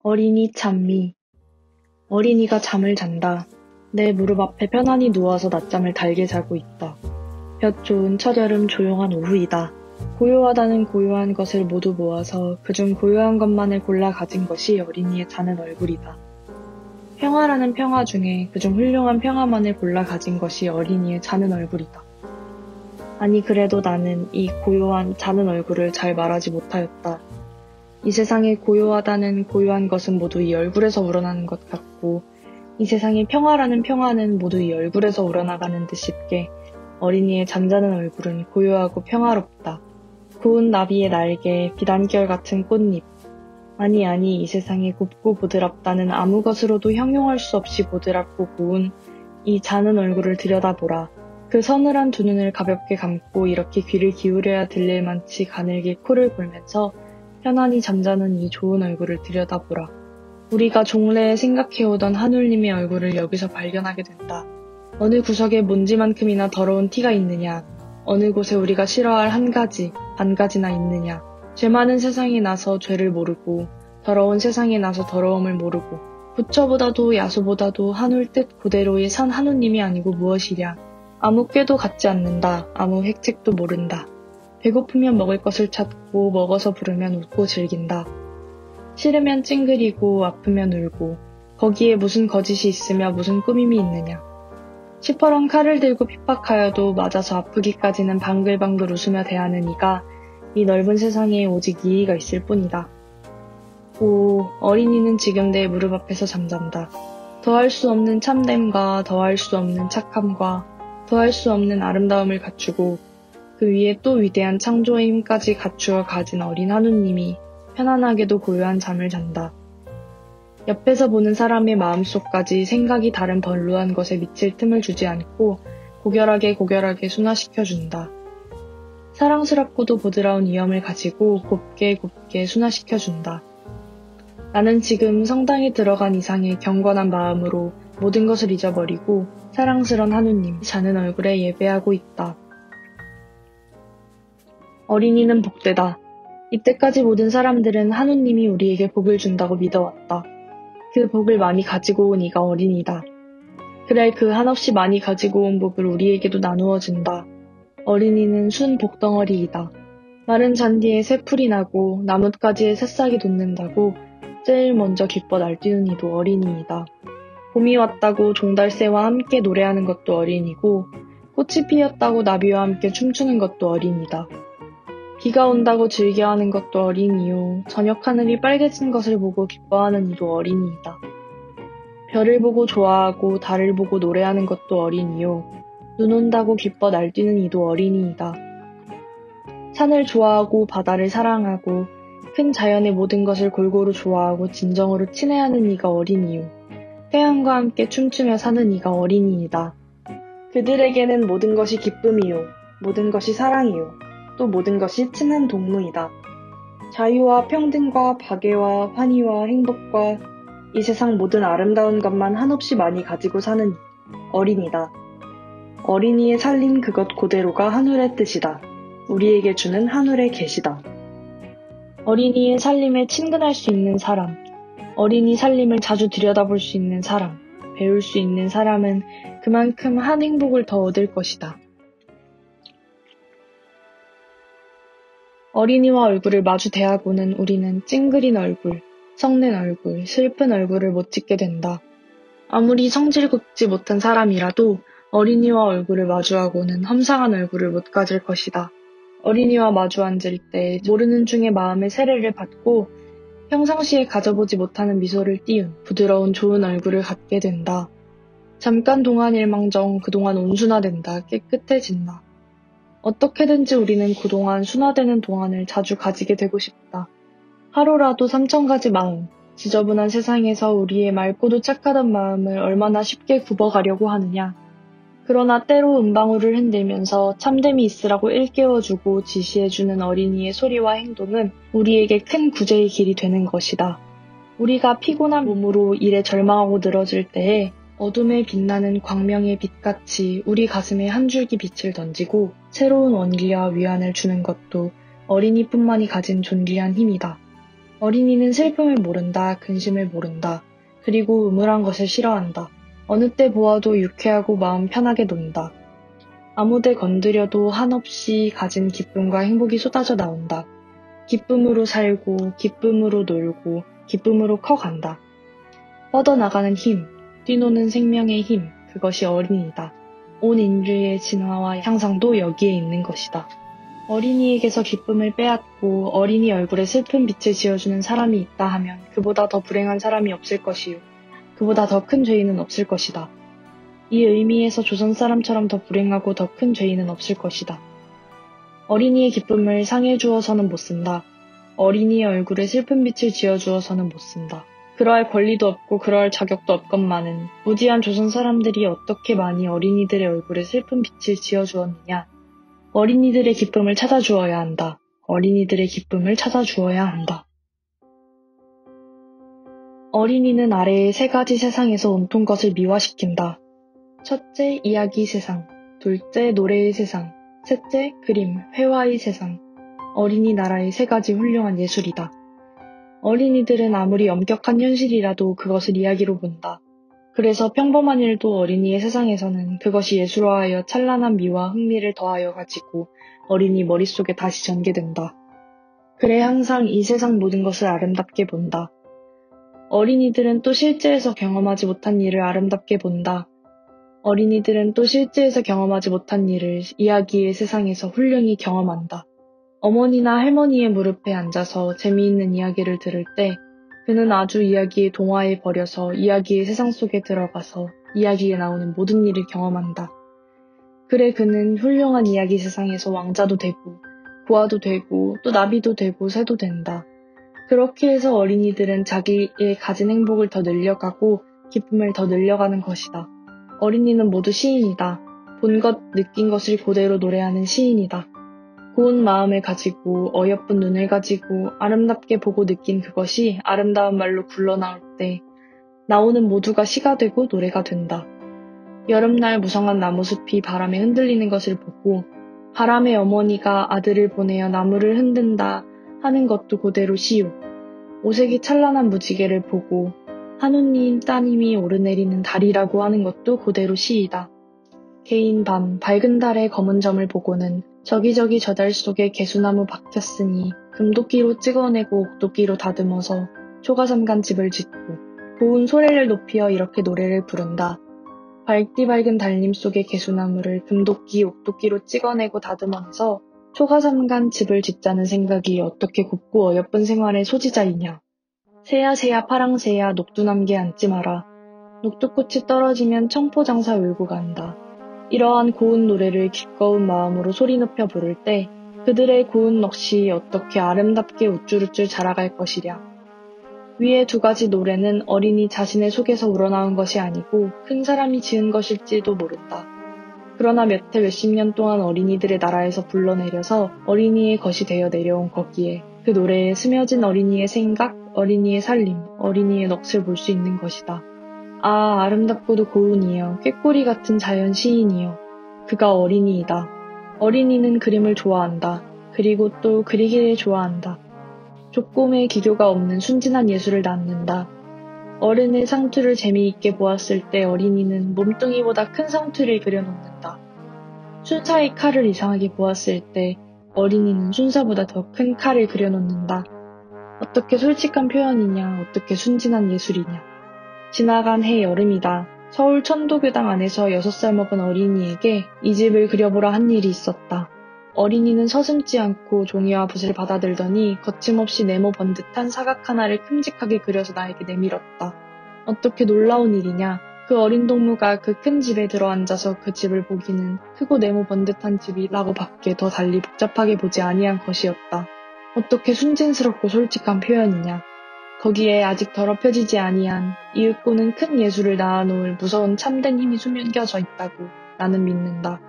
어린이 찬미. 어린이가 잠을 잔다. 내 무릎 앞에 편안히 누워서 낮잠을 달게 자고 있다. 볕 좋은 첫여름 조용한 오후이다. 고요하다는 고요한 것을 모두 모아서 그중 고요한 것만을 골라 가진 것이 어린이의 자는 얼굴이다. 평화라는 평화 중에 그중 훌륭한 평화만을 골라 가진 것이 어린이의 자는 얼굴이다. 아니 그래도 나는 이 고요한 자는 얼굴을 잘 말하지 못하였다. 이 세상에 고요하다는 고요한 것은 모두 이 얼굴에서 우러나는 것 같고 이 세상에 평화라는 평화는 모두 이 얼굴에서 우러나가는 듯 싶게 어린이의 잠자는 얼굴은 고요하고 평화롭다. 고운 나비의 날개, 비단결 같은 꽃잎. 아니 이 세상에 곱고 보드랍다는 아무 것으로도 형용할 수 없이 보드랍고 고운 이 자는 얼굴을 들여다보라. 그 서늘한 두 눈을 가볍게 감고 이렇게 귀를 기울여야 들릴 만치 가늘게 코를 골면서 편안히 잠자는 이 좋은 얼굴을 들여다보라. 우리가 종래에 생각해오던 하늘님의 얼굴을 여기서 발견하게 된다. 어느 구석에 먼지만큼이나 더러운 티가 있느냐. 어느 곳에 우리가 싫어할 한 가지, 반 가지나 있느냐. 죄 많은 세상에 나서 죄를 모르고 더러운 세상에 나서 더러움을 모르고 부처보다도 야수보다도 한울 뜻 그대로의 산 하느님이 아니고 무엇이랴. 아무 꾀도 갖지 않는다. 아무 획책도 모른다. 배고프면 먹을 것을 찾고 먹어서 부르면 웃고 즐긴다. 싫으면 찡그리고 아프면 울고 거기에 무슨 거짓이 있으며 무슨 꾸밈이 있느냐. 시퍼런 칼을 들고 핍박하여도 맞아서 아프기까지는 방글방글 웃으며 대하는 이가 이 넓은 세상에 오직 이의가 있을 뿐이다. 오, 어린이는 지금 내 무릎 앞에서 잠잔다. 더할 수 없는 참됨과 더할 수 없는 착함과 더할 수 없는 아름다움을 갖추고 그 위에 또 위대한 창조의 힘까지 갖추어 가진 어린 하느님이 편안하게도 고요한 잠을 잔다. 옆에서 보는 사람의 마음속까지 생각이 다른 번루한 것에 미칠 틈을 주지 않고 고결하게 순화시켜준다. 사랑스럽고도 보드라운 이염을 가지고 곱게 순화시켜준다. 나는 지금 성당에 들어간 이상의 경건한 마음으로 모든 것을 잊어버리고 사랑스런 하느님 자는 얼굴에 예배하고 있다. 어린이는 복되다. 이때까지 모든 사람들은 하느님이 우리에게 복을 준다고 믿어왔다. 그 복을 많이 가지고 온 이가 어린이다. 그래 그 한없이 많이 가지고 온 복을 우리에게도 나누어 준다. 어린이는 순 복덩어리이다. 마른 잔디에 새풀이 나고 나뭇가지에 새싹이 돋는다고 제일 먼저 기뻐 날뛰는 이도 어린이이다. 봄이 왔다고 종달새와 함께 노래하는 것도 어린이고 꽃이 피었다고 나비와 함께 춤추는 것도 어린이다. 비가 온다고 즐겨하는 것도 어린이요. 저녁 하늘이 빨개진 것을 보고 기뻐하는 이도 어린이이다. 별을 보고 좋아하고 달을 보고 노래하는 것도 어린이요. 눈 온다고 기뻐 날뛰는 이도 어린이이다. 산을 좋아하고 바다를 사랑하고 큰 자연의 모든 것을 골고루 좋아하고 진정으로 친애하는 이가 어린이요. 태양과 함께 춤추며 사는 이가 어린이이다. 그들에게는 모든 것이 기쁨이요. 모든 것이 사랑이요. 또 모든 것이 친한 동무이다. 자유와 평등과 박애와 환희와 행복과 이 세상 모든 아름다운 것만 한없이 많이 가지고 사는 어린이다. 어린이의 살림 그것 그대로가 하늘의 뜻이다. 우리에게 주는 하늘의 계시다. 어린이의 살림에 친근할 수 있는 사람, 어린이 살림을 자주 들여다볼 수 있는 사람, 배울 수 있는 사람은 그만큼 한 행복을 더 얻을 것이다. 어린이와 얼굴을 마주 대하고는 우리는 찡그린 얼굴, 성낸 얼굴, 슬픈 얼굴을 못 짓게 된다. 아무리 성질 곱지 못한 사람이라도 어린이와 얼굴을 마주하고는 험상한 얼굴을 못 가질 것이다. 어린이와 마주 앉을 때 모르는 중에 마음의 세례를 받고 평상시에 가져보지 못하는 미소를 띄운 부드러운 좋은 얼굴을 갖게 된다. 잠깐 동안 일망정 그동안 온순화된다. 깨끗해진다. 어떻게든지 우리는 그동안 순화되는 동안을 자주 가지게 되고 싶다. 하루라도 3000가지 마음, 지저분한 세상에서 우리의 맑고도 착하던 마음을 얼마나 쉽게 굽어가려고 하느냐. 그러나 때로 음방울을 흔들면서 참됨이 있으라고 일깨워주고 지시해주는 어린이의 소리와 행동은 우리에게 큰 구제의 길이 되는 것이다. 우리가 피곤한 몸으로 일에 절망하고 늘어질 때에 어둠에 빛나는 광명의 빛같이 우리 가슴에 한 줄기 빛을 던지고 새로운 원기와 위안을 주는 것도 어린이뿐만이 가진 존귀한 힘이다. 어린이는 슬픔을 모른다, 근심을 모른다. 그리고 음울한 것을 싫어한다. 어느 때 보아도 유쾌하고 마음 편하게 논다. 아무데 건드려도 한없이 가진 기쁨과 행복이 쏟아져 나온다. 기쁨으로 살고, 기쁨으로 놀고, 기쁨으로 커간다. 뻗어나가는 힘, 뛰노는 생명의 힘, 그것이 어린이다. 온 인류의 진화와 향상도 여기에 있는 것이다. 어린이에게서 기쁨을 빼앗고 어린이 얼굴에 슬픈 빛을 지어주는 사람이 있다 하면 그보다 더 불행한 사람이 없을 것이요. 그보다 더 큰 죄인은 없을 것이다. 이 의미에서 조선 사람처럼 더 불행하고 더 큰 죄인은 없을 것이다. 어린이의 기쁨을 상해 주어서는 못 쓴다. 어린이의 얼굴에 슬픈 빛을 지어주어서는 못 쓴다. 그러할 권리도 없고 그러할 자격도 없건만은 무지한 조선 사람들이 어떻게 많이 어린이들의 얼굴에 슬픈 빛을 지어주었느냐. 어린이들의 기쁨을 찾아주어야 한다. 어린이들의 기쁨을 찾아주어야 한다. 어린이는 아래의 세 가지 세상에서 온통 것을 미화시킨다. 첫째, 이야기 세상. 둘째, 노래의 세상. 셋째, 그림, 회화의 세상. 어린이나라의 세 가지 훌륭한 예술이다. 어린이들은 아무리 엄격한 현실이라도 그것을 이야기로 본다. 그래서 평범한 일도 어린이의 세상에서는 그것이 예술화하여 찬란한 미와 흥미를 더하여 가지고 어린이 머릿속에 다시 전개된다. 그래 항상 이 세상 모든 것을 아름답게 본다. 어린이들은 또 실제에서 경험하지 못한 일을 아름답게 본다. 어린이들은 또 실제에서 경험하지 못한 일을 이야기의 세상에서 훌륭히 경험한다. 어머니나 할머니의 무릎에 앉아서 재미있는 이야기를 들을 때 그는 아주 이야기의 동화에 버려서 이야기의 세상 속에 들어가서 이야기에 나오는 모든 일을 경험한다. 그래 그는 훌륭한 이야기 세상에서 왕자도 되고 부하도 되고 또 나비도 되고 새도 된다. 그렇게 해서 어린이들은 자기의 가진 행복을 더 늘려가고 기쁨을 더 늘려가는 것이다. 어린이는 모두 시인이다. 본 것, 느낀 것을 그대로 노래하는 시인이다. 고운 마음을 가지고 어여쁜 눈을 가지고 아름답게 보고 느낀 그것이 아름다운 말로 굴러나올 때 나오는 모두가 시가 되고 노래가 된다. 여름날 무성한 나무숲이 바람에 흔들리는 것을 보고 바람의 어머니가 아들을 보내어 나무를 흔든다 하는 것도 그대로 시요. 오색이 찬란한 무지개를 보고 한우님 따님이 오르내리는 달이라고 하는 것도 그대로 시이다. 개인 밤 밝은 달의 검은 점을 보고는 저기저기 저 달 속에 개수나무 박혔으니 금도끼로 찍어내고 옥도끼로 다듬어서 초가삼간 집을 짓고 고운 소리를 높여 이렇게 노래를 부른다. 밝디 밝은 달림 속의 개수나무를 금도끼, 옥도끼로 찍어내고 다듬어내서 초가삼간 집을 짓자는 생각이 어떻게 곱고 어여쁜 생활의 소지자이냐. 새야 새야 파랑새야 녹두남게 앉지 마라. 녹두꽃이 떨어지면 청포장사 울고 간다. 이러한 고운 노래를 기꺼운 마음으로 소리 높여 부를 때 그들의 고운 넋이 어떻게 아름답게 우쭐우쭐 자라갈 것이랴. 위의 두 가지 노래는 어린이 자신의 속에서 우러나온 것이 아니고 큰 사람이 지은 것일지도 모른다. 그러나 몇 해 몇십 년 동안 어린이들의 나라에서 불러내려서 어린이의 것이 되어 내려온 거기에 그 노래에 스며진 어린이의 생각, 어린이의 살림, 어린이의 넋을 볼 수 있는 것이다. 아, 아름답고도 고운이여, 꾀꼬리 같은 자연 시인이여. 그가 어린이이다. 어린이는 그림을 좋아한다. 그리고 또 그리기를 좋아한다. 조금의 기교가 없는 순진한 예술을 낳는다. 어른의 상투를 재미있게 보았을 때 어린이는 몸뚱이보다 큰 상투를 그려놓는다. 순사의 칼을 이상하게 보았을 때 어린이는 순사보다 더 큰 칼을 그려놓는다. 어떻게 솔직한 표현이냐, 어떻게 순진한 예술이냐. 지나간 해 여름이다. 서울 천도교당 안에서 6살 먹은 어린이에게 이 집을 그려보라 한 일이 있었다. 어린이는 서슴지 않고 종이와 붓을 받아들더니 거침없이 네모 번듯한 사각 하나를 큼직하게 그려서 나에게 내밀었다. 어떻게 놀라운 일이냐. 그 어린 동무가 그 큰 집에 들어앉아서 그 집을 보기는 크고 네모 번듯한 집이라고 밖에 더 달리 복잡하게 보지 아니한 것이었다. 어떻게 순진스럽고 솔직한 표현이냐. 거기에 아직 더럽혀지지 아니한 이윽고는 큰 예술을 낳아놓을 무서운 참된 힘이 숨겨져 있다고 나는 믿는다.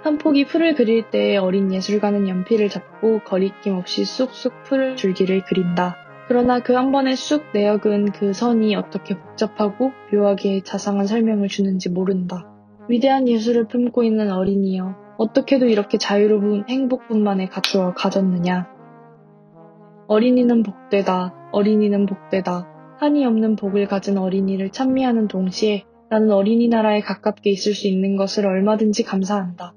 한 폭이 풀을 그릴 때에 어린 예술가는 연필을 잡고 거리낌 없이 쑥쑥 풀 줄기를 그린다. 그러나 그 한 번에 쑥 내역은 그 선이 어떻게 복잡하고 묘하게 자상한 설명을 주는지 모른다. 위대한 예술을 품고 있는 어린이여, 어떻게도 이렇게 자유로운 행복뿐만에 가졌느냐. 어린이는 복되다. 어린이는 복되다. 한이 없는 복을 가진 어린이를 찬미하는 동시에 나는 어린이 나라에 가깝게 있을 수 있는 것을 얼마든지 감사한다.